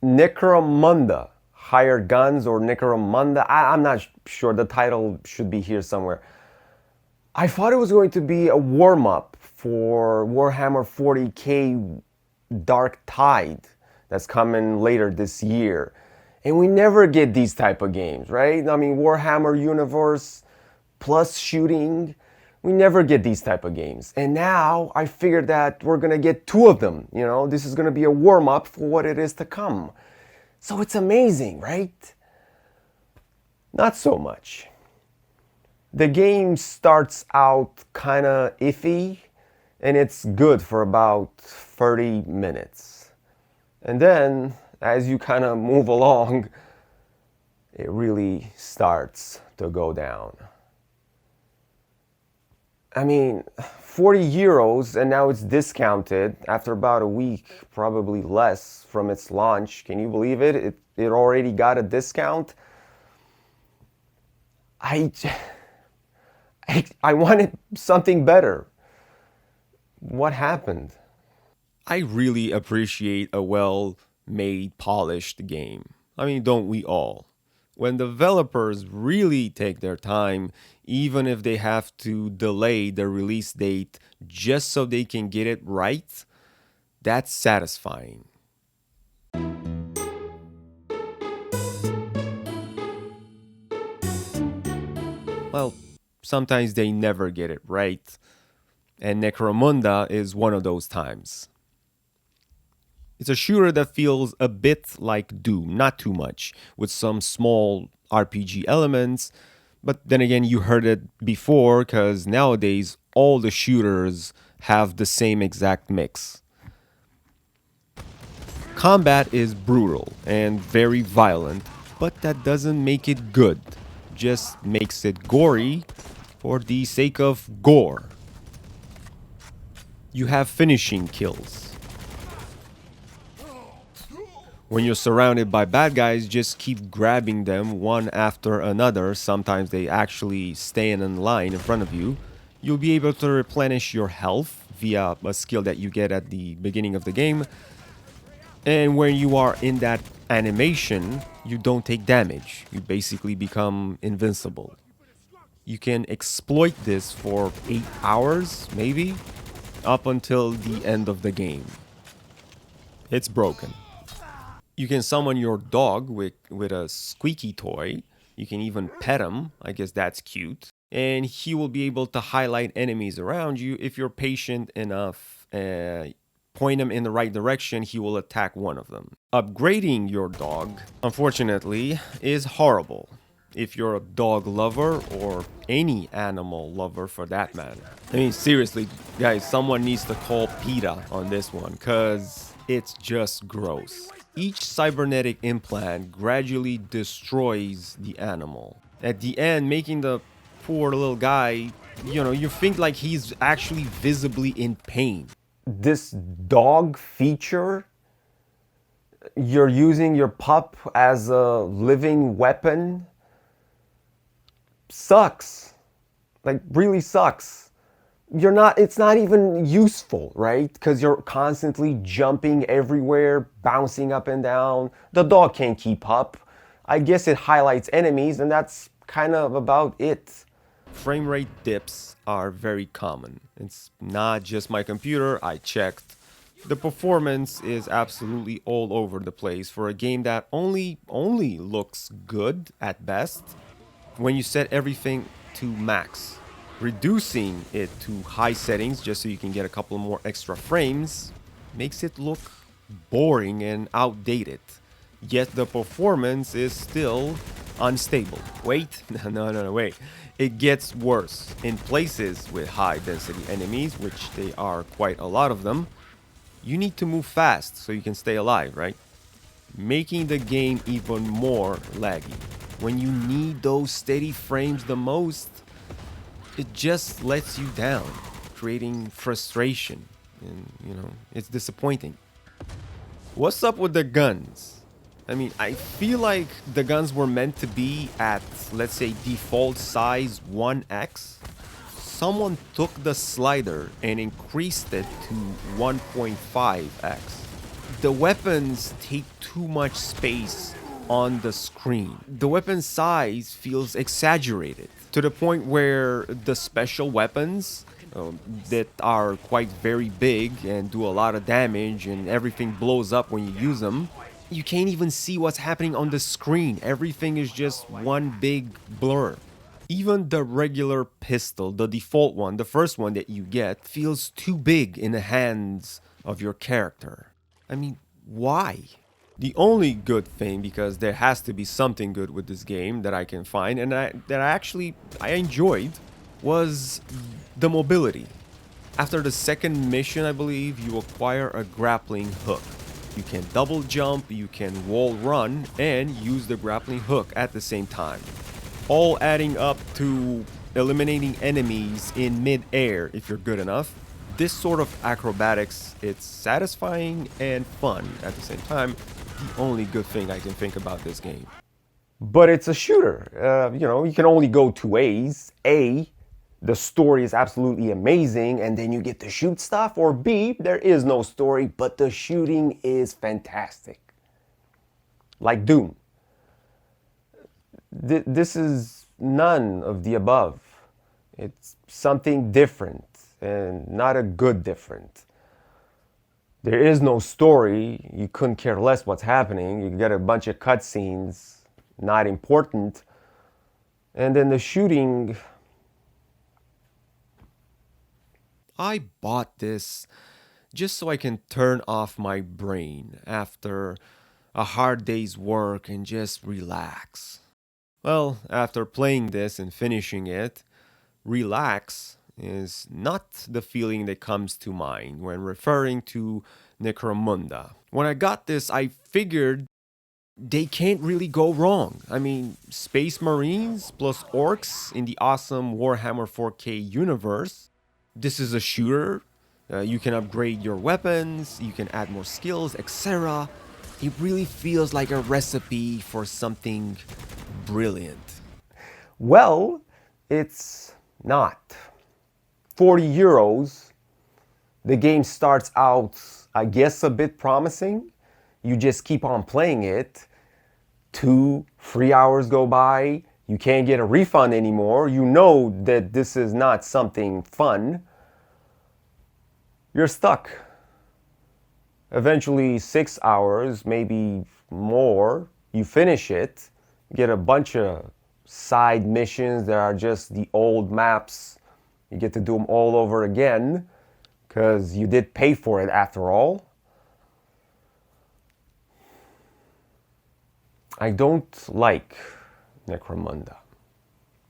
Necromunda Hired Guns or Necromunda. I'm not sure. The title should be here somewhere. I thought it was going to be a warm-up for Warhammer 40k Dark Tide that's coming later this year. And we never get these type of games, right? I mean, Warhammer universe plus shooting, we never get these type of games. And now I figured that we're gonna get two of them. You know, this is gonna be a warm-up for what it is to come. So it's amazing, right? Not so much. The game starts out kind of iffy, and it's good for about 30 minutes. And then, as you kind of move along, it really starts to go down. I mean, 40 euros, and now it's discounted after about a week, probably less from its launch. Can you believe it? It already got a discount. I wanted something better. What happened? I really appreciate a well-made, polished game. I mean, don't we all? When developers really take their time, even if they have to delay the release date just so they can get it right, that's satisfying. Well, sometimes they never get it right, and Necromunda is one of those times. It's a shooter that feels a bit like Doom, not too much, with some small RPG elements, but then again, you heard it before, because nowadays all the shooters have the same exact mix. Combat is brutal and very violent, but that doesn't make it good, just makes it gory for the sake of gore. You have finishing kills. When you're surrounded by bad guys, just keep grabbing them one after another. Sometimes they actually stand in line in front of you. You'll be able to replenish your health via a skill that you get at the beginning of the game. And when you are in that animation, you don't take damage. You basically become invincible. You can exploit this for 8 hours, maybe, up until the end of the game. It's broken. You can summon your dog with a squeaky toy. You can even pet him. I guess that's cute. And he will be able to highlight enemies around you. If you're patient enough, point him in the right direction, he will attack one of them. Upgrading your dog, unfortunately, is horrible if you're a dog lover or any animal lover for that matter. I mean, seriously, guys, someone needs to call PETA on this one, because it's just gross. Each cybernetic implant gradually destroys the animal. At the end, making the poor little guy, you think like he's actually visibly in pain. This dog feature, you're using your pup as a living weapon, sucks. Like, really sucks. It's not even useful, right? Because you're constantly jumping everywhere, bouncing up and down. The dog can't keep up. I guess it highlights enemies, and that's kind of about it. Frame rate dips are very common. It's not just my computer, I checked. The performance is absolutely all over the place for a game that only looks good at best. When you set everything to max, reducing it to high settings just so you can get a couple more extra frames makes it look boring and outdated. Yet the performance is still unstable. Wait, no, wait. It gets worse. In places with high density enemies, which they are quite a lot of them, you need to move fast so you can stay alive, right? Making the game even more laggy. When you need those steady frames the most, it just lets you down, creating frustration. And, it's disappointing. What's up with the guns? I mean, I feel like the guns were meant to be at, let's say, default size 1x. Someone took the slider and increased it to 1.5x. the weapons take too much space on the screen. The weapon size feels exaggerated to the point where the special weapons that are quite very big and do a lot of damage and everything blows up when you use them, you can't even see what's happening on the screen. Everything is just one big blur. Even the regular pistol, the default one, the first one that you get, feels too big in the hands of your character. I mean, why? The only good thing, because there has to be something good with this game that I can find, and I enjoyed, was the mobility. After the second mission, I believe, you acquire a grappling hook. You can double jump, you can wall run, and use the grappling hook at the same time. All adding up to eliminating enemies in mid-air if you're good enough. This sort of acrobatics, it's satisfying and fun at the same time. The only good thing I can think about this game. But it's a shooter. You can only go two ways. A, the story is absolutely amazing and then you get to shoot stuff. Or B, there is no story, but the shooting is fantastic. Like Doom. This is none of the above. It's something different and not a good different. There is no story. You couldn't care less what's happening. You get a bunch of cutscenes, not important. And then the shooting. I bought this just so I can turn off my brain after a hard day's work and just relax. Well, after playing this and finishing it, relax is not the feeling that comes to mind when referring to Necromunda. When I got this, I figured they can't really go wrong. I mean, Space Marines plus Orcs in the awesome Warhammer 4K universe. This is a shooter. You can upgrade your weapons, you can add more skills, etc. It really feels like a recipe for something brilliant. Well, it's not. 40 euros. The game starts out, I guess, a bit promising. You just keep on playing it. 2-3 hours go by. You can't get a refund anymore. You know that this is not something fun. You're stuck. Eventually, 6 hours, maybe more, you finish it. Get a bunch of side missions that are just the old maps. You get to do them all over again because you did pay for it after all. I don't like Necromunda.